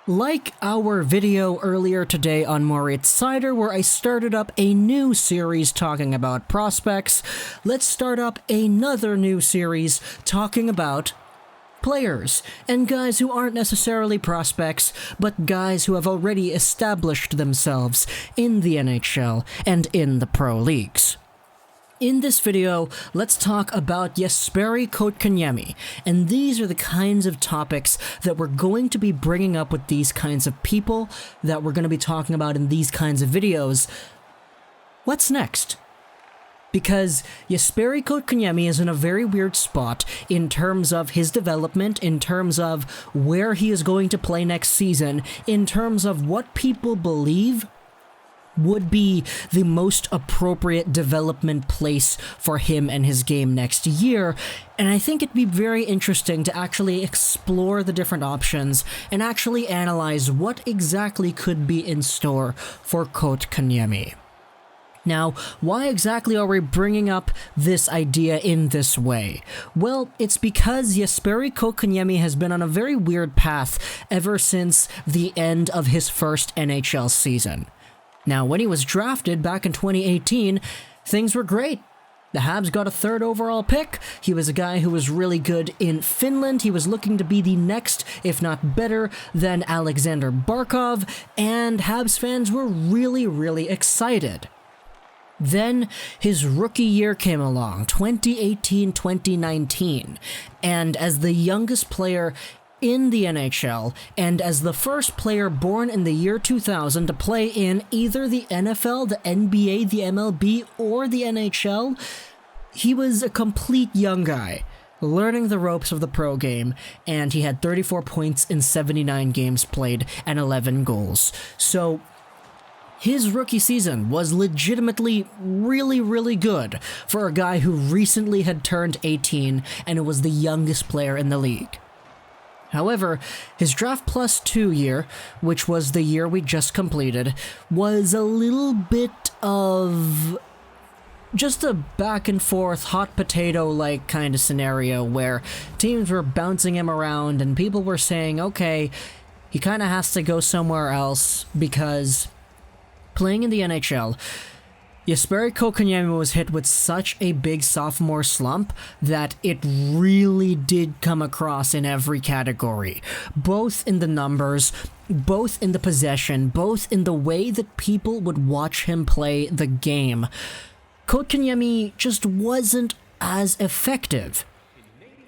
Like our video earlier today on Moritz Sider, where I started up a new series talking about prospects, let's start up another new series talking about players, and guys who aren't necessarily prospects, but guys who have already established themselves in the NHL and in the pro leagues. In this video, let's talk about Jesperi Kotkaniemi, and these are the kinds of topics that we're going to be bringing up with these kinds of people that we're going to be talking about in these kinds of videos. What's next? Because Jesperi Kotkaniemi is in a very weird spot in terms of his development, in terms of where he is going to play next season, in terms of what people believe would be the most appropriate development place for him and his game next year. And I think it'd be very interesting to actually explore the different options and actually analyze what exactly could be in store for Kotkaniemi. Now, why exactly are we bringing up this idea in this way? Well, it's because Jesperi Kotkaniemi has been on a very weird path ever since the end of his first NHL season. Now, when he was drafted back in 2018, things were great. The Habs got a third overall pick. He was a guy who was really good in Finland. He was looking to be the next, if not better, than Alexander Barkov, and Habs fans were really excited. Then his rookie year came along, 2018-2019, and as the youngest player in the NHL, and as the first player born in the year 2000 to play in either the NFL, the NBA, the MLB, or the NHL, he was a complete young guy, learning the ropes of the pro game, and he had 34 points in 79 games played and 11 goals. So his rookie season was legitimately really good for a guy who recently had turned 18 and who was the youngest player in the league. However, his Draft Plus 2 year, which was the year we just completed, was a little bit of just a back and forth, hot potato-like kind of scenario where teams were bouncing him around and people were saying, okay, he kind of has to go somewhere else because playing in the NHL, Jesperi Kotkaniemi was hit with such a big sophomore slump that it really did come across in every category, both in the numbers, both in the possession, both in the way that people would watch him play the game. Kotkaniemi just wasn't as effective.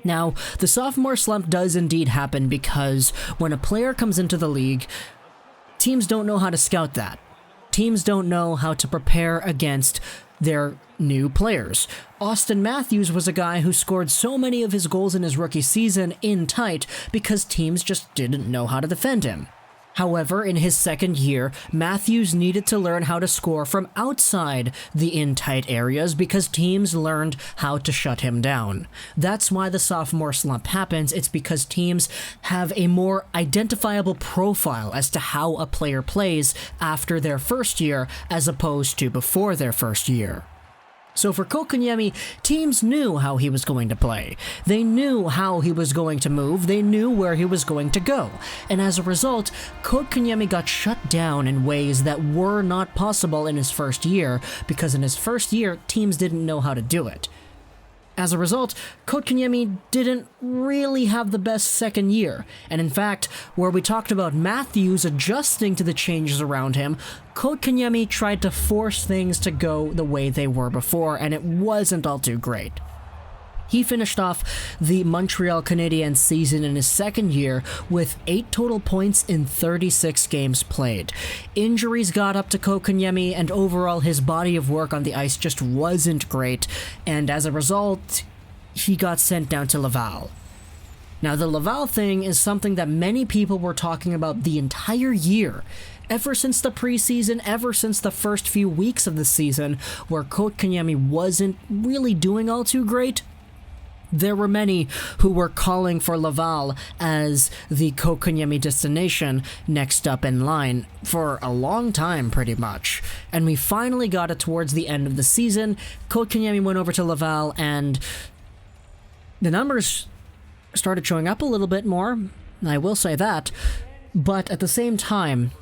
Now, the sophomore slump does indeed happen because when a player comes into the league, teams don't know how to scout that. Teams don't know how to prepare against their new players. Austin Matthews was a guy who scored so many of his goals in his rookie season in tight because teams just didn't know how to defend him. However, in his second year, Matthews needed to learn how to score from outside the in-tight areas because teams learned how to shut him down. That's why the sophomore slump happens. It's because teams have a more identifiable profile as to how a player plays after their first year as opposed to before their first year. So for Kotkaniemi, teams knew how he was going to play. They knew how he was going to move. They knew where he was going to go. And as a result, Kotkaniemi got shut down in ways that were not possible in his first year, because in his first year, teams didn't know how to do it. As a result, Kotkaniemi didn't really have the best second year, and in fact, where we talked about Matthews adjusting to the changes around him, Kotkaniemi tried to force things to go the way they were before, and it wasn't all too great. He finished off the Montreal Canadiens season in his second year with 8 total points in 36 games played. Injuries got up to Kotkaniemi, and overall his body of work on the ice just wasn't great, and as a result, he got sent down to Laval. Now, the Laval thing is something that many people were talking about the entire year. Ever since the preseason, ever since the first few weeks of the season, where Kotkaniemi wasn't really doing all too great, there were many who were calling for Laval as the Kotkaniemi destination next up in line for a long time, pretty much. And we finally got it towards the end of the season. Kotkaniemi went over to Laval, and the numbers started showing up a little bit more, I will say that. But at the same time,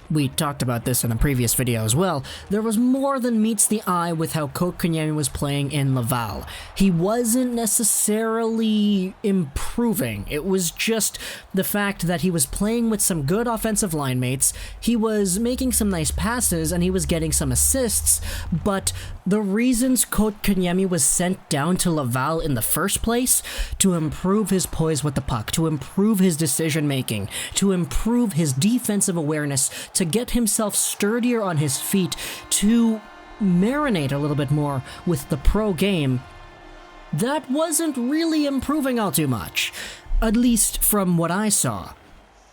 we talked about this in a previous video as well, there was more than meets the eye with how Kotkaniemi was playing in Laval. He wasn't necessarily improving. It was just the fact that he was playing with some good offensive line mates, he was making some nice passes, and he was getting some assists, but the reasons Kotkaniemi was sent down to Laval in the first place, to improve his poise with the puck, to improve his decision making, to improve his defensive awareness, to get himself sturdier on his feet, to marinate a little bit more with the pro game, that wasn't really improving all too much, at least from what I saw.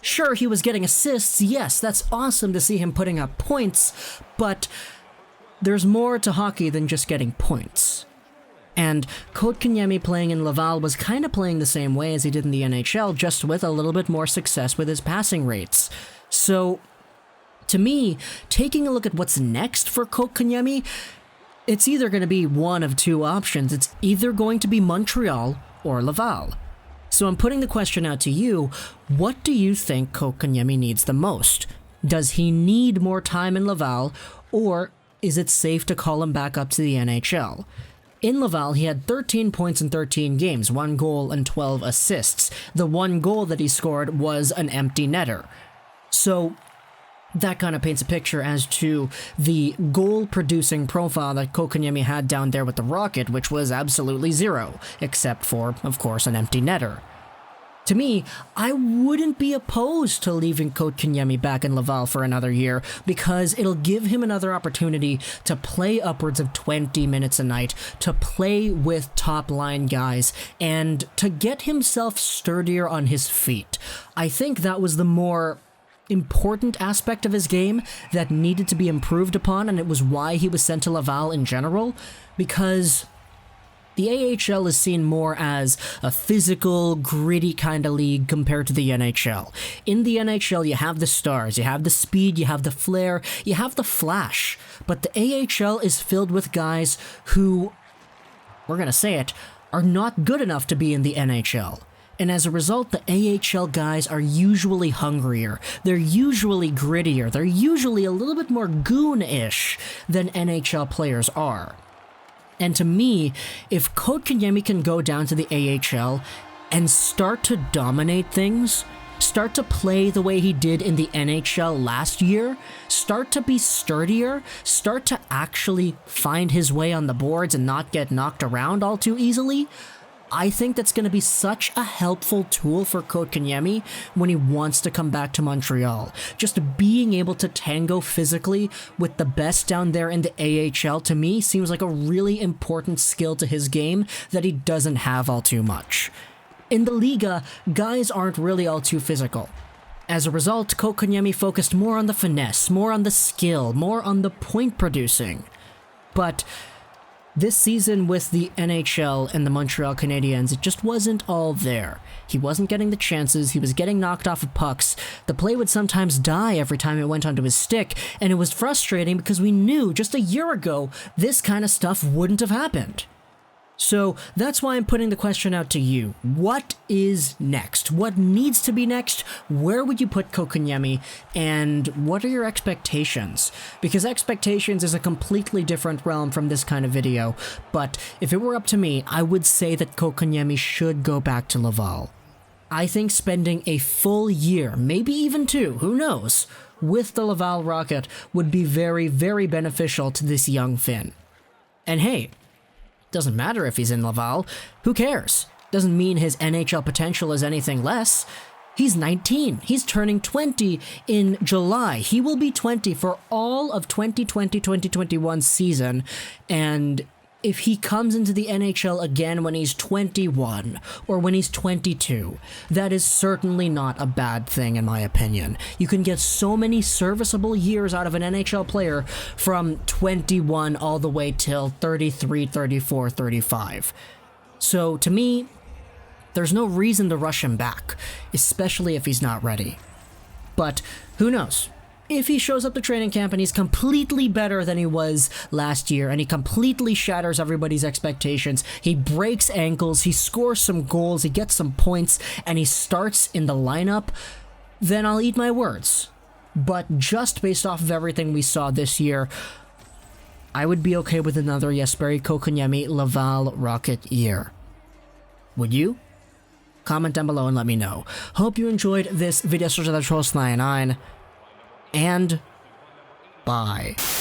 Sure, he was getting assists, yes, that's awesome to see him putting up points, but there's more to hockey than just getting points. And Kotkaniemi playing in Laval was kind of playing the same way as he did in the NHL, just with a little bit more success with his passing rates. So, to me, taking a look at what's next for Kotkaniemi, it's either going to be one of two options. It's either going to be Montreal or Laval. So I'm putting the question out to you, what do you think Kotkaniemi needs the most? Does he need more time in Laval, or is it safe to call him back up to the NHL? In Laval, he had 13 points in 13 games, 1 goal and 12 assists. The one goal that he scored was an empty netter. So that kind of paints a picture as to the goal-producing profile that Kotkaniemi had down there with the Rocket, which was absolutely zero, except for, of course, an empty netter. To me, I wouldn't be opposed to leaving Kotkaniemi back in Laval for another year, because it'll give him another opportunity to play upwards of 20 minutes a night, to play with top-line guys, and to get himself sturdier on his feet. I think that was the more important aspect of his game that needed to be improved upon, and it was why he was sent to Laval in general, because the AHL is seen more as a physical, gritty kind of league compared to the NHL. In the NHL, you have the stars, you have the speed, you have the flair, you have the flash, but the AHL is filled with guys who, we're gonna say it, are not good enough to be in the NHL. And as a result, the AHL guys are usually hungrier, they're usually grittier, they're usually a little bit more goon-ish than NHL players are. And to me, if Kotkaniemi can go down to the AHL and start to dominate things, start to play the way he did in the NHL last year, start to be sturdier, start to actually find his way on the boards and not get knocked around all too easily, I think that's going to be such a helpful tool for Kotkaniemi when he wants to come back to Montreal. Just being able to tango physically with the best down there in the AHL, to me, seems like a really important skill to his game that he doesn't have all too much. In the Liga, guys aren't really all too physical. As a result, Kotkaniemi focused more on the finesse, more on the skill, more on the point producing. But this season with the NHL and the Montreal Canadiens, it just wasn't all there. He wasn't getting the chances, he was getting knocked off of pucks, the play would sometimes die every time it went onto his stick, and it was frustrating because we knew just a year ago this kind of stuff wouldn't have happened. So that's why I'm putting the question out to you. What is next? What needs to be next? Where would you put Kotkaniemi? And what are your expectations? Because expectations is a completely different realm from this kind of video. But if it were up to me, I would say that Kotkaniemi should go back to Laval. I think spending a full year, maybe even 2, who knows, with the Laval Rocket would be very, very beneficial to this young Finn. And hey, doesn't matter if he's in Laval. Who cares? Doesn't mean his NHL potential is anything less. He's 19. He's turning 20 in July. He will be 20 for all of 2020-2021 season. And if he comes into the NHL again when he's 21 or when he's 22, that is certainly not a bad thing in my opinion. You can get so many serviceable years out of an NHL player from 21 all the way till 33, 34, 35. So to me, there's no reason to rush him back, especially if he's not ready. But who knows? If he shows up to training camp and he's completely better than he was last year and he completely shatters everybody's expectations, he breaks ankles, he scores some goals, he gets some points, and he starts in the lineup, then I'll eat my words. But just based off of everything we saw this year, I would be okay with another Jesperi Kotkaniemi Laval Rocket year. Would you? Comment down below and let me know. Hope you enjoyed this video. And bye.